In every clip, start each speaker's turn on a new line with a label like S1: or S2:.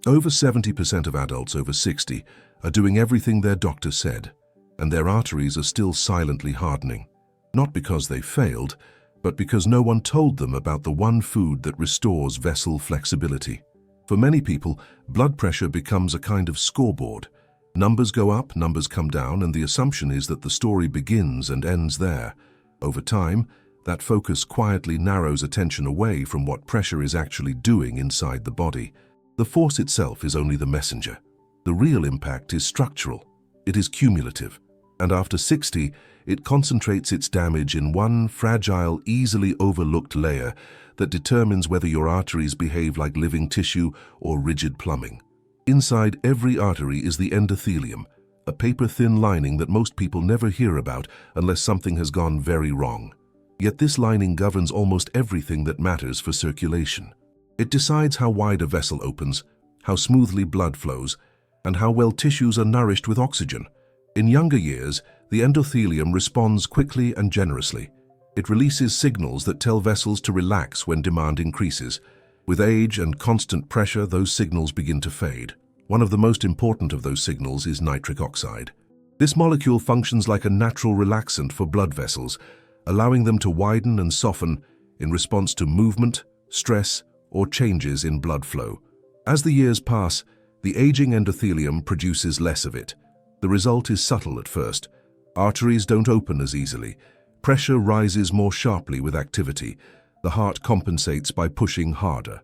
S1: Over 70% of adults over 60 are doing everything their doctor said, and their arteries are still silently hardening. Not because they failed, but because no one told them about the one food that restores vessel flexibility. For many people, blood pressure becomes a kind of scoreboard. Numbers go up, numbers come down, and the assumption is that the story begins and ends there. Over time, that focus quietly narrows attention away from what pressure is actually doing inside the body. The force itself is only the messenger. The real impact is structural. It is cumulative. And after 60, it concentrates its damage in one fragile, easily overlooked layer that determines whether your arteries behave like living tissue or rigid plumbing. Inside every artery is the endothelium, a paper-thin lining that most people never hear about unless something has gone very wrong. Yet this lining governs almost everything that matters for circulation. It decides how wide a vessel opens, how smoothly blood flows, and how well tissues are nourished with oxygen. In younger years, the endothelium responds quickly and generously. It releases signals that tell vessels to relax when demand increases. With age and constant pressure, those signals begin to fade. One of the most important of those signals is nitric oxide. This molecule functions like a natural relaxant for blood vessels, allowing them to widen and soften in response to movement, stress, or changes in blood flow. As the years pass, the aging endothelium produces less of it. The result is subtle at first. Arteries don't open as easily. Pressure rises more sharply with activity. The heart compensates by pushing harder.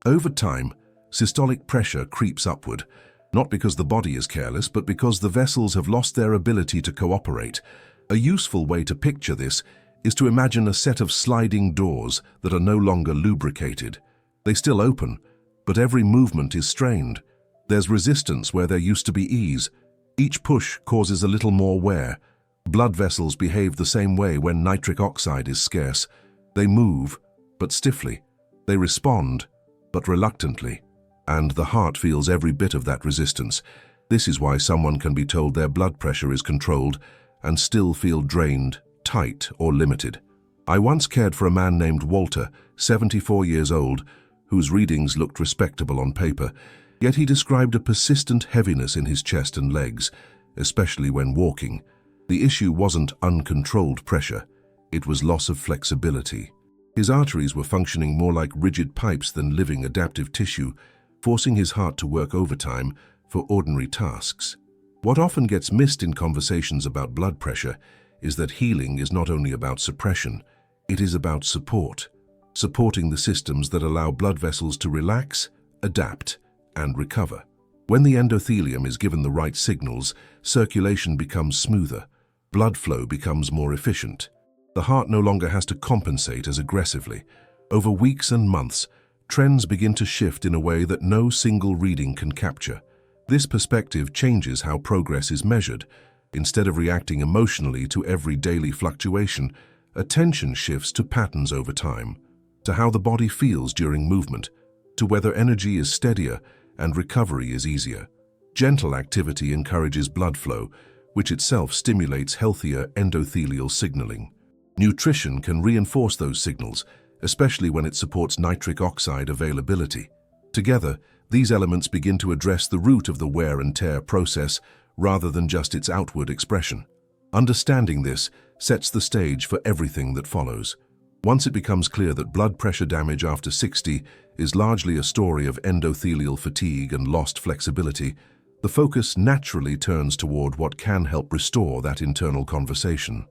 S1: Over time, systolic pressure creeps upward, not because the body is careless, but because the vessels have lost their ability to cooperate. A useful way to picture this is to imagine a set of sliding doors that are no longer lubricated. They still open, but every movement is strained. There's resistance where there used to be ease. Each push causes a little more wear. Blood vessels behave the same way when nitric oxide is scarce. They move, but stiffly. They respond, but reluctantly. And the heart feels every bit of that resistance. This is why someone can be told their blood pressure is controlled and still feel drained, tight, or limited. I once cared for a man named Walter, 74 years old, whose readings looked respectable on paper, yet he described a persistent heaviness in his chest and legs, especially when walking. The issue wasn't uncontrolled pressure, it was loss of flexibility. His arteries were functioning more like rigid pipes than living adaptive tissue, forcing his heart to work overtime for ordinary tasks. What often gets missed in conversations about blood pressure is that healing is not only about suppression, it is about support. Supporting the systems that allow blood vessels to relax, adapt, and recover. When the endothelium is given the right signals, circulation becomes smoother, blood flow becomes more efficient. The heart no longer has to compensate as aggressively. Over weeks and months, trends begin to shift in a way that no single reading can capture. This perspective changes how progress is measured. Instead of reacting emotionally to every daily fluctuation, attention shifts to patterns over time, to how the body feels during movement, to whether energy is steadier and recovery is easier. Gentle activity encourages blood flow, which itself stimulates healthier endothelial signaling. Nutrition can reinforce those signals, especially when it supports nitric oxide availability. Together, these elements begin to address the root of the wear and tear process rather than just its outward expression. Understanding this sets the stage for everything that follows. Once it becomes clear that blood pressure damage after 60 is largely a story of endothelial fatigue and lost flexibility, the focus naturally turns toward what can help restore that internal conversation.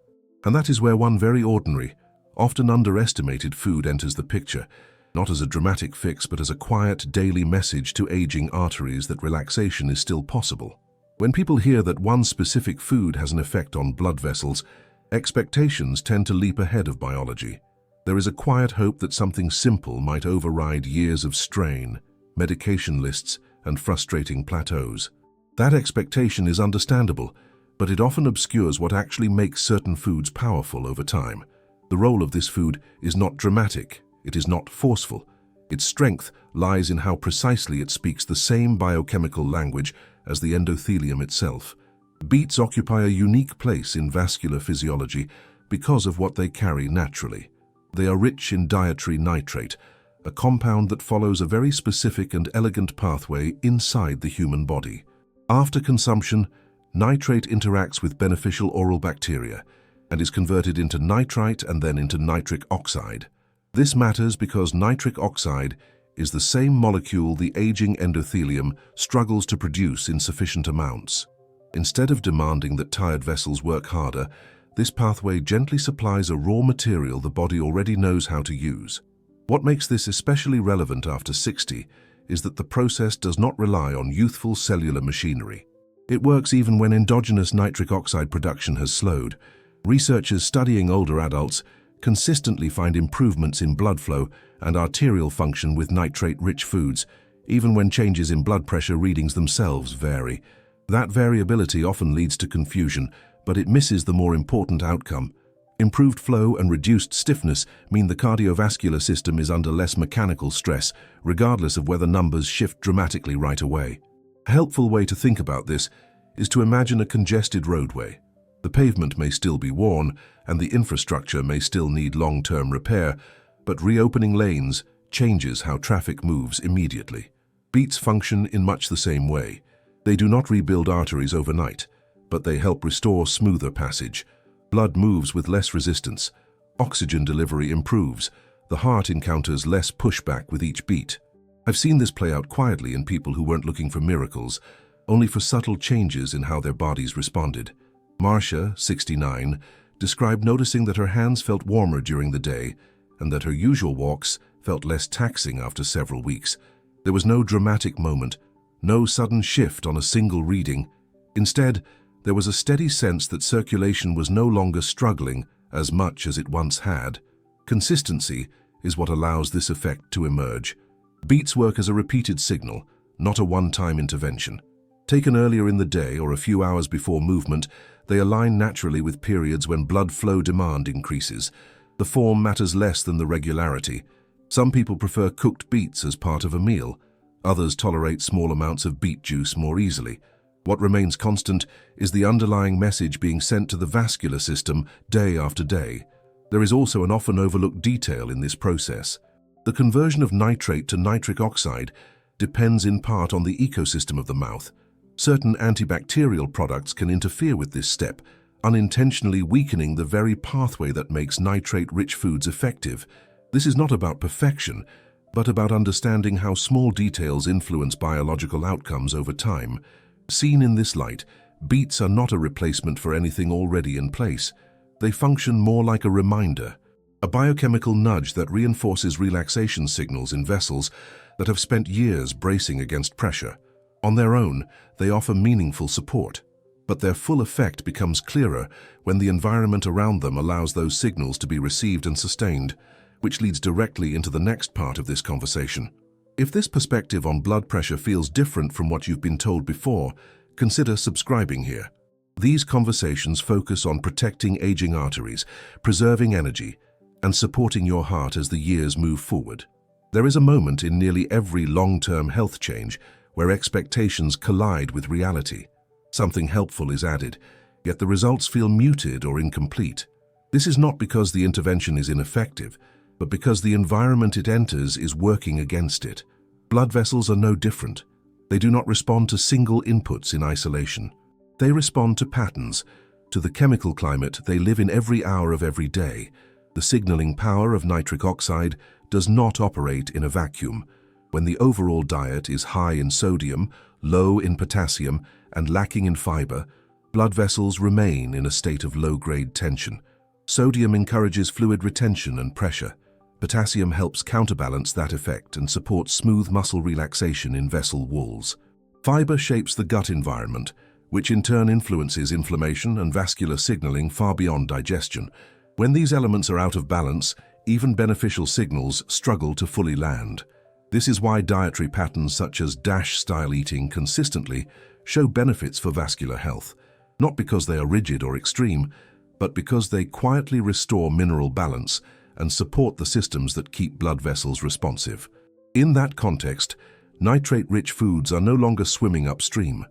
S1: And that is where one very ordinary, often underestimated food enters the picture, not as a dramatic fix but as a quiet daily message to aging arteries that relaxation is still possible. When people hear that one specific food has an effect on blood vessels, expectations tend to leap ahead of biology. There is a quiet hope that something simple might override years of strain, medication lists, and frustrating plateaus. That expectation is understandable, but it often obscures what actually makes certain foods powerful over time. The role of this food is not dramatic, it is not forceful. Its strength lies in how precisely it speaks the same biochemical language as the endothelium itself. Beets occupy a unique place in vascular physiology because of what they carry naturally. They are rich in dietary nitrate, a compound that follows a very specific and elegant pathway inside the human body. After consumption, nitrate interacts with beneficial oral bacteria and is converted into nitrite and then into nitric oxide. This matters because nitric oxide is the same molecule the aging endothelium struggles to produce in sufficient amounts. Instead of demanding that tired vessels work harder, this pathway gently supplies a raw material the body already knows how to use. What makes this especially relevant after 60 is that the process does not rely on youthful cellular machinery. It works even when endogenous nitric oxide production has slowed. Researchers studying older adults consistently find improvements in blood flow and arterial function with nitrate-rich foods, even when changes in blood pressure readings themselves vary. That variability often leads to confusion, but it misses the more important outcome. Improved flow and reduced stiffness mean the cardiovascular system is under less mechanical stress, regardless of whether numbers shift dramatically right away. A helpful way to think about this is to imagine a congested roadway. The pavement may still be worn, and the infrastructure may still need long-term repair, but reopening lanes changes how traffic moves immediately. Beats function in much the same way. They do not rebuild arteries overnight, but they help restore smoother passage. Blood moves with less resistance. Oxygen delivery improves. The heart encounters less pushback with each beat. I've seen this play out quietly in people who weren't looking for miracles, only for subtle changes in how their bodies responded. Marcia, 69, described noticing that her hands felt warmer during the day and that her usual walks felt less taxing after several weeks. There was no dramatic moment, no sudden shift on a single reading. Instead, there was a steady sense that circulation was no longer struggling as much as it once had. Consistency is what allows this effect to emerge. Beats work as a repeated signal, not a one-time intervention. Taken earlier in the day or a few hours before movement, they align naturally with periods when blood flow demand increases. The form matters less than the regularity. Some people prefer cooked beets as part of a meal. Others tolerate small amounts of beet juice more easily. What remains constant is the underlying message being sent to the vascular system day after day. There is also an often overlooked detail in this process. The conversion of nitrate to nitric oxide depends in part on the ecosystem of the mouth. Certain antibacterial products can interfere with this step, unintentionally weakening the very pathway that makes nitrate-rich foods effective. This is not about perfection, but about understanding how small details influence biological outcomes over time. Seen in this light, beets are not a replacement for anything already in place. They function more like a reminder, a biochemical nudge that reinforces relaxation signals in vessels that have spent years bracing against pressure. On their own, they offer meaningful support, but their full effect becomes clearer when the environment around them allows those signals to be received and sustained, which leads directly into the next part of this conversation. If this perspective on blood pressure feels different from what you've been told before, consider subscribing here. These conversations focus on protecting aging arteries, preserving energy, and supporting your heart as the years move forward. There is a moment in nearly every long-term health change where expectations collide with reality. Something helpful is added, yet the results feel muted or incomplete. This is not because the intervention is ineffective, but because the environment it enters is working against it. Blood vessels are no different. They do not respond to single inputs in isolation. They respond to patterns, to the chemical climate they live in every hour of every day. The signaling power of nitric oxide does not operate in a vacuum. When the overall diet is high in sodium, low in potassium, and lacking in fiber, blood vessels remain in a state of low-grade tension. Sodium encourages fluid retention and pressure. Potassium helps counterbalance that effect and supports smooth muscle relaxation in vessel walls. Fiber shapes the gut environment, which in turn influences inflammation and vascular signaling far beyond digestion. When these elements are out of balance, even beneficial signals struggle to fully land. This is why dietary patterns such as DASH-style eating consistently show benefits for vascular health, not because they are rigid or extreme, but because they quietly restore mineral balance and support the systems that keep blood vessels responsive. In that context, nitrate-rich foods are no longer swimming upstream.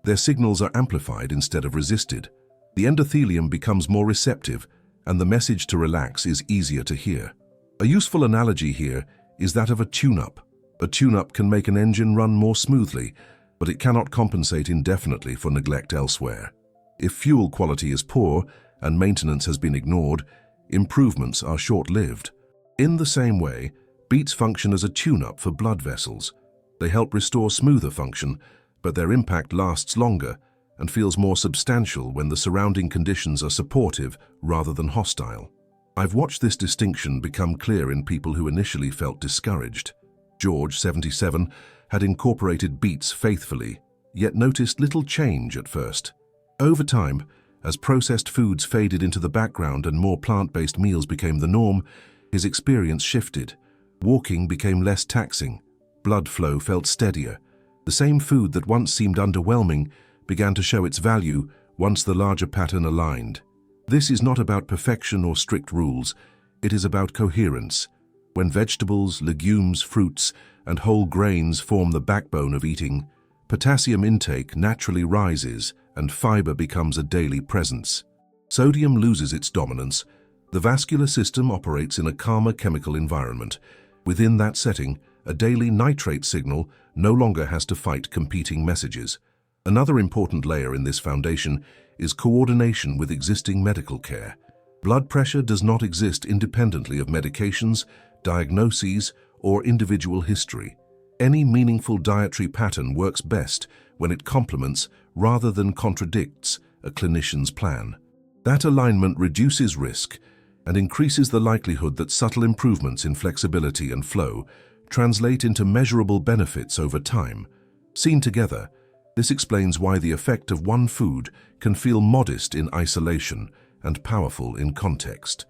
S1: Their signals are amplified instead of resisted. The endothelium becomes more receptive, and the message to relax is easier to hear. A useful analogy here is that of a tune-up. A tune-up can make an engine run more smoothly, but it cannot compensate indefinitely for neglect elsewhere. If fuel quality is poor and maintenance has been ignored, improvements are short-lived. In the same way, beets function as a tune-up for blood vessels. They help restore smoother function, but their impact lasts longer and feels more substantial when the surrounding conditions are supportive rather than hostile. I've watched this distinction become clear in people who initially felt discouraged. George, 77, had incorporated beets faithfully, yet noticed little change at first. Over time, as processed foods faded into the background and more plant-based meals became the norm, his experience shifted. Walking became less taxing. Blood flow felt steadier. The same food that once seemed underwhelming began to show its value once the larger pattern aligned. This is not about perfection or strict rules. It is about coherence. When vegetables, legumes, fruits, and whole grains form the backbone of eating, potassium intake naturally rises and fiber becomes a daily presence. Sodium loses its dominance. The vascular system operates in a calmer chemical environment. Within that setting, a daily nitrate signal no longer has to fight competing messages. Another important layer in this foundation is coordination with existing medical care. Blood pressure does not exist independently of medications, diagnoses, or individual history. Any meaningful dietary pattern works best when it complements rather than contradicts a clinician's plan. That alignment reduces risk and increases the likelihood that subtle improvements in flexibility and flow translate into measurable benefits over time. Seen together, this explains why the effect of one food can feel modest in isolation and powerful in context.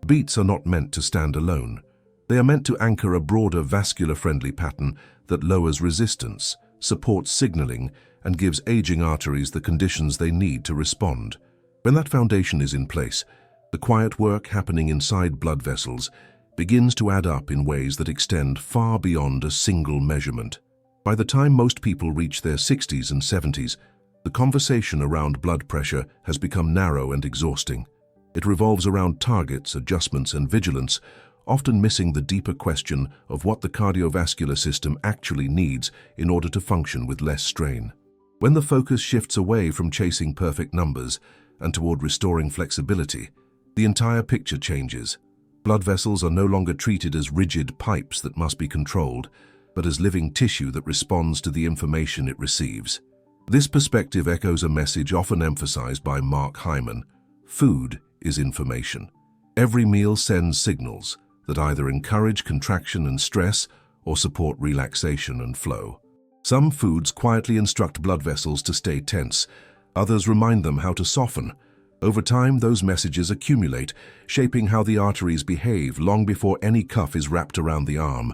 S1: Beets are not meant to stand alone. They are meant to anchor a broader vascular-friendly pattern that lowers resistance, supports signaling, and gives aging arteries the conditions they need to respond. When that foundation is in place, the quiet work happening inside blood vessels begins to add up in ways that extend far beyond a single measurement. By the time most people reach their 60s and 70s, the conversation around blood pressure has become narrow and exhausting. It revolves around targets, adjustments, and vigilance, often missing the deeper question of what the cardiovascular system actually needs in order to function with less strain. When the focus shifts away from chasing perfect numbers and toward restoring flexibility, the entire picture changes. Blood vessels are no longer treated as rigid pipes that must be controlled, but as living tissue that responds to the information it receives. This perspective echoes a message often emphasized by Mark Hyman: food is information. Every meal sends signals that either encourage contraction and stress or support relaxation and flow. Some foods quietly instruct blood vessels to stay tense. Others remind them how to soften. Over time, those messages accumulate, shaping how the arteries behave long before any cuff is wrapped around the arm.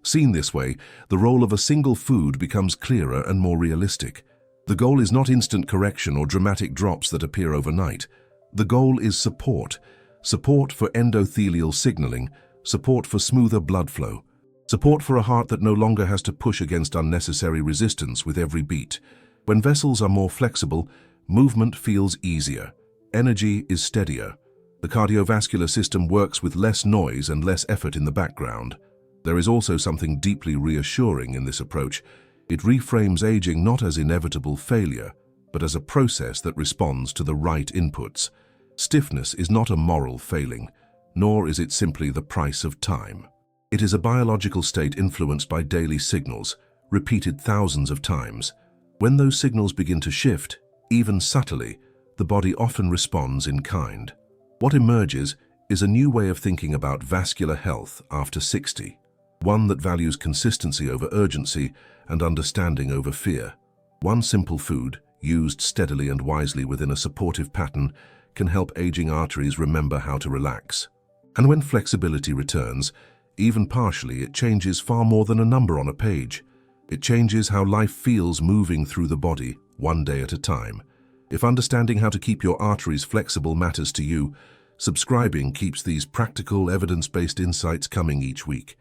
S1: Seen this way, the role of a single food becomes clearer and more realistic. The goal is not instant correction or dramatic drops that appear overnight. The goal is support. Support for endothelial signaling, support for smoother blood flow, support for a heart that no longer has to push against unnecessary resistance with every beat. When vessels are more flexible, movement feels easier. Energy is steadier. The cardiovascular system works with less noise and less effort in the background. There is also something deeply reassuring in this approach. It reframes aging not as inevitable failure, but as a process that responds to the right inputs. Stiffness is not a moral failing, nor is it simply the price of time. It is a biological state influenced by daily signals, repeated thousands of times. When those signals begin to shift, even subtly, the body often responds in kind. What emerges is a new way of thinking about vascular health after 60, one that values consistency over urgency and understanding over fear. One simple food, used steadily and wisely within a supportive pattern, can help aging arteries remember how to relax. And when flexibility returns, even partially, it changes far more than a number on a page. It changes how life feels moving through the body, one day at a time. If understanding how to keep your arteries flexible matters to you, subscribing keeps these practical, evidence-based insights coming each week.